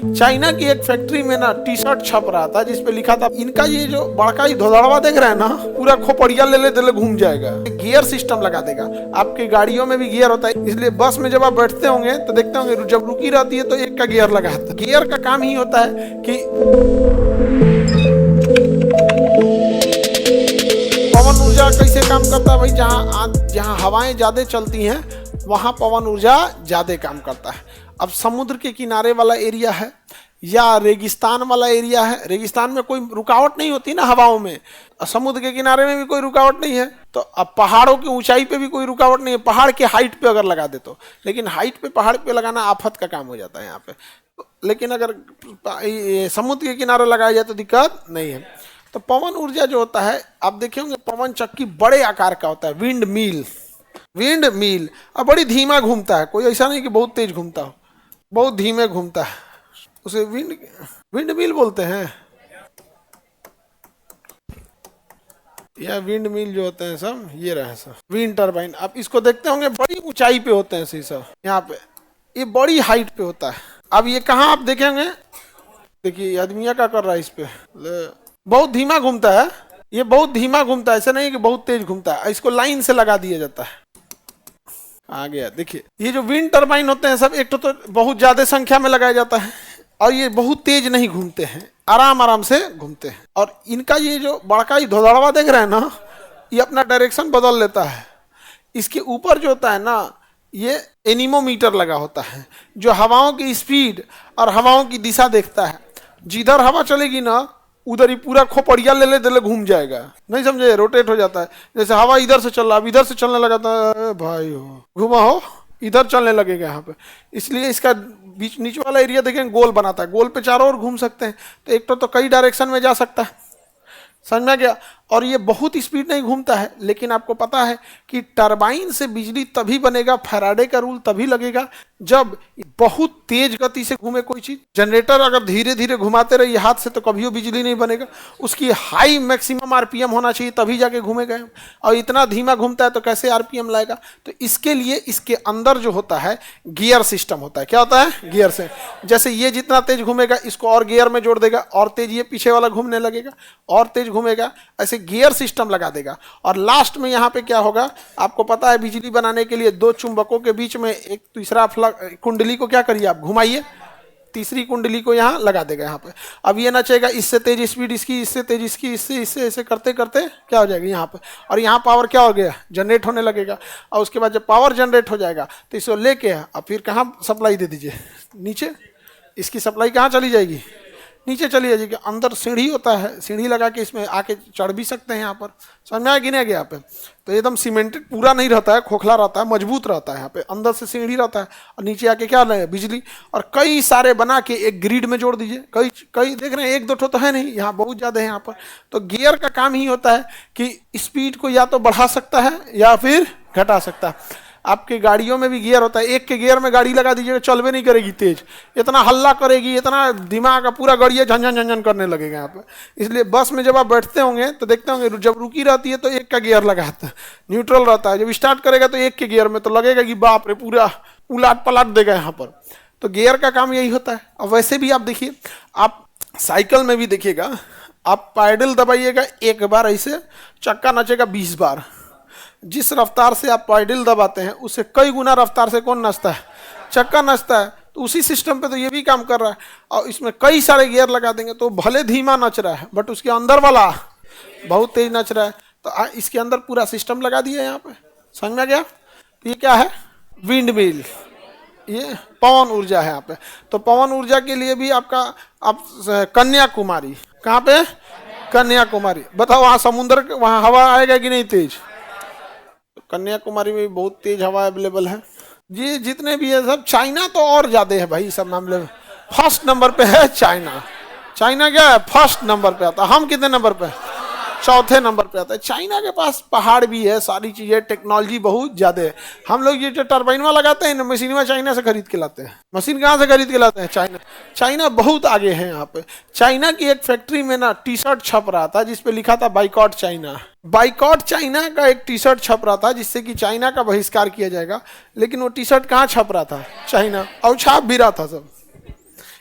China की एक factory में ना टी शर्ट छप रहा था जिसपे लिखा था इनका ये जो बड़का ही धोदड़वा देख रहे हैं ना, पूरा खोपड़िया ले ले घूम जाएगा। गियर सिस्टम लगा देगा, आपकी गाड़ियों में भी गियर होता है, इसलिए बस में जब आप बैठते होंगे तो देखते होंगे जब रुकी रहती है तो एक का गियर लगा है। गियर का काम ही होता है कि पवन ऊर्जा कैसे काम करता है भाई, जहाँ हवाएं ज्यादा चलती हैं वहां पवन ऊर्जा ज्यादा काम करता है। अब समुद्र के किनारे वाला एरिया है या रेगिस्तान वाला एरिया है, रेगिस्तान में कोई रुकावट नहीं होती ना हवाओं में, समुद्र के किनारे में भी कोई रुकावट नहीं है, तो अब पहाड़ों की ऊंचाई पे भी कोई रुकावट नहीं है, पहाड़ के हाइट पे अगर लगा दे तो, लेकिन हाइट पे पहाड़ पे लगाना आफत का काम हो जाता है यहाँ पे। लेकिन अगर समुद्र के किनारे लगाया जाए तो दिक्कत नहीं है। तो पवन ऊर्जा जो होता है, आप देखे होंगे पवन चक्की बड़े आकार का होता है, विंड मिल। अब बड़ी धीमा घूमता है, कोई ऐसा नहीं कि बहुत तेज घूमता हो, बहुत धीमे घूमता है, उसे विंड मिल बोलते हैं। यह विंड मिल जो होते हैं सब ये रहे सब विंड टरबाइन। आप इसको देखते होंगे बड़ी ऊंचाई पे होते हैं सब, यहाँ पे ये बड़ी हाइट पे होता है। अब ये कहाँ आप देखेंगे, देखिए आदमिया क्या कर रहा है, इस पे बहुत धीमा घूमता है, ये बहुत धीमा घूमता है, ऐसा नहीं कि बहुत तेज घूमता है, इसको लाइन से लगा दिया जाता है। आ गया, देखिए ये जो विंड टरबाइन होते हैं सब, एक तो बहुत ज्यादा संख्या में लगाया जाता है और ये बहुत तेज नहीं घूमते हैं, आराम से घूमते हैं। और इनका ये जो बड़का ही धोदड़वा देख रहे हैं ना, ये अपना डायरेक्शन बदल लेता है। इसके ऊपर जो होता है ना, ये एनीमोमीटर लगा होता है जो हवाओं की स्पीड और हवाओं की दिशा देखता है। जिधर हवा चलेगी ना उधर ही पूरा खोपड़िया ले ले घूम जाएगा, नहीं समझे, रोटेट हो जाता है। जैसे हवा इधर से चल रहा है, अब इधर से चलने लगा था भाई हो घुमा हो, इधर चलने लगेगा यहाँ पे। इसलिए इसका बीच नीचे वाला एरिया देखें गोल बनाता है, गोल पे चारों ओर घूम सकते हैं, तो एक तो कई डायरेक्शन में जा सकता है, समझ में गया। और ये बहुत स्पीड नहीं घूमता है, लेकिन आपको पता है कि टरबाइन से बिजली तभी बनेगा, फैराडे का रूल तभी लगेगा जब बहुत तेज गति से घूमे कोई चीज। जनरेटर अगर धीरे धीरे घुमाते रहिए हाथ से तो कभी बिजली नहीं बनेगा, उसकी हाई मैक्सिमम आरपीएम होना चाहिए तभी जाके घूमेगा, और इतना धीमा घूमता है तो कैसे आरपीएम लाएगा। तो इसके लिए इसके अंदर जो होता है गियर सिस्टम होता है। क्या होता है? गियर से। जैसे ये जितना तेज घूमेगा इसको और गियर में जोड़ देगा, और तेज ये पीछे वाला घूमने लगेगा, और तेज घूमेगा, ऐसे गियर सिस्टम लगा देगा। और लास्ट में यहाँ पे क्या होगा, आपको पता है बिजली बनाने के लिए दो चुंबकों के बीच में एक तीसरा कुंडली को क्या करिए आप घुमाइए, तीसरी कुंडली को यहाँ लगा देगा यहाँ पे। अब ये ना चाहेगा इससे तेज स्पीड इसकी, इससे तेज इसकी, इससे ऐसे करते करते क्या हो जाएगा यहाँ पे, और यहाँ पावर क्या हो गया, जनरेट होने लगेगा। और उसके बाद जब पावर जनरेट हो जाएगा तो इसको लेके अब फिर कहाँ सप्लाई दे दीजिए, नीचे। इसकी सप्लाई कहाँ चली जाएगी, नीचे चली जाएगी। अंदर सीढ़ी होता है, सीढ़ी लगा के इसमें आके चढ़ भी सकते हैं यहाँ पर, समझ में आया कि नहीं गया यहाँ पे। तो एकदम सीमेंटेड पूरा नहीं रहता है, खोखला रहता है, मजबूत रहता है। यहाँ पे अंदर से सीढ़ी रहता है और नीचे आके क्या लगे, बिजली। और कई सारे बना के एक ग्रिड में जोड़ दीजिए, कई देख रहे हैं, एक दो तो है नहीं, यहाँ बहुत ज़्यादा है यहाँ पर। तो गियर का काम ही होता है कि स्पीड को या तो बढ़ा सकता है या फिर घटा सकता है। आपके गाड़ियों में भी गियर होता है, एक के गियर में गाड़ी लगा दीजिएगा चलवे नहीं करेगी तेज, इतना हल्ला करेगी, इतना दिमाग का पूरा गाड़िया झंझन झंझन करने लगेगा यहाँ पे। इसलिए बस में जब आप बैठते होंगे तो देखते होंगे जब रुकी रहती है तो एक का गियर लगाता है, न्यूट्रल रहता है। जब स्टार्ट करेगा तो एक के गियर में, तो लगेगा कि बाप रे पूरा उलाट पलाट देगा यहाँ पर। तो गियर का काम यही होता है। और वैसे भी आप देखिए, आप साइकिल में भी देखिएगा, आप पैडल दबाइएगा एक बार ऐसे चक्का नचेगा 20 बार। जिस रफ्तार से आप पैडल दबाते हैं उससे कई गुना रफ्तार से कौन नचता है, चक्का नचता है। तो उसी सिस्टम पे तो ये भी काम कर रहा है, और इसमें कई सारे गियर लगा देंगे तो भले धीमा नच रहा है बट उसके अंदर वाला बहुत तेज नच रहा है। तो इसके अंदर पूरा सिस्टम लगा दिया यहाँ पे, समझ में गया। तो ये क्या है, विंड मिल, ये पवन ऊर्जा है यहाँ पे। तो पवन ऊर्जा के लिए भी आपका आप कन्याकुमारी, कहाँ पे, कन्याकुमारी, बताओ वहाँ समुद्र, वहाँ हवा आएगा कि नहीं तेज। कन्याकुमारी में बहुत तेज हवा अवेलेबल है जी। जितने भी है सब, चाइना तो और ज्यादा है भाई सब मामले में, फर्स्ट नंबर पे है चाइना। चाइना क्या है, फर्स्ट नंबर पे आता है। हम कितने नंबर पे, चौथे नंबर पे आता है। चाइना के पास पहाड़ भी है, सारी चीजें, टेक्नोलॉजी बहुत ज्यादा है। हम लोग ये जो टरबाइनवा लगाते हैं ना, मशीन में चाइना से खरीद के लाते हैं। मशीन कहाँ से खरीद के लाते हैं, चाइना बहुत आगे है यहाँ पे। चाइना की एक फैक्ट्री में ना टी शर्ट छप रहा था जिसपे लिखा था बाइकॉट चाइना। बाइकॉट चाइना का एक टी शर्ट छप रहा था जिससे कि चाइना का बहिष्कार किया जाएगा। लेकिन वो टी शर्ट कहाँ छप रहा था, चाइना, और छाप भी रहा था सब।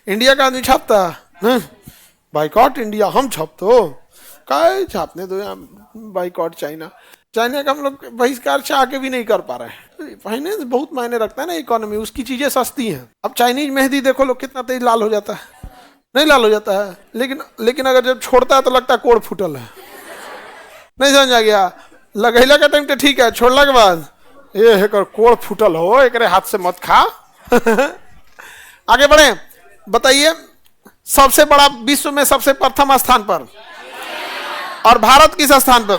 इंडिया का आदमी छापता है, बाइकॉट इंडिया, हम छापतो काय छापने दो यार, बाइकॉट चाइना। चाइना का हम लोग बहिष्कार चाह के भी नहीं कर पा रहे हैं। फाइनेंस बहुत मायने रखता है ना इकोनॉमी, उसकी चीजें सस्ती हैं। अब चाइनीज मेहंदी देखो लोग कितना तेज लाल हो जाता है, नहीं लाल हो जाता है, लेकिन अगर जब छोड़ता है तो लगता है कोड़ फूटल है। नहीं समझ आ गया? लगैला का टाइम तो ठीक है, छोड़ला के बाद ये है कर कोड़ फूटल हो, एक हाथ से मत खा। आगे बढ़े, बताइए सबसे बड़ा विश्व में सबसे प्रथम स्थान पर और भारत किस स्थान पर?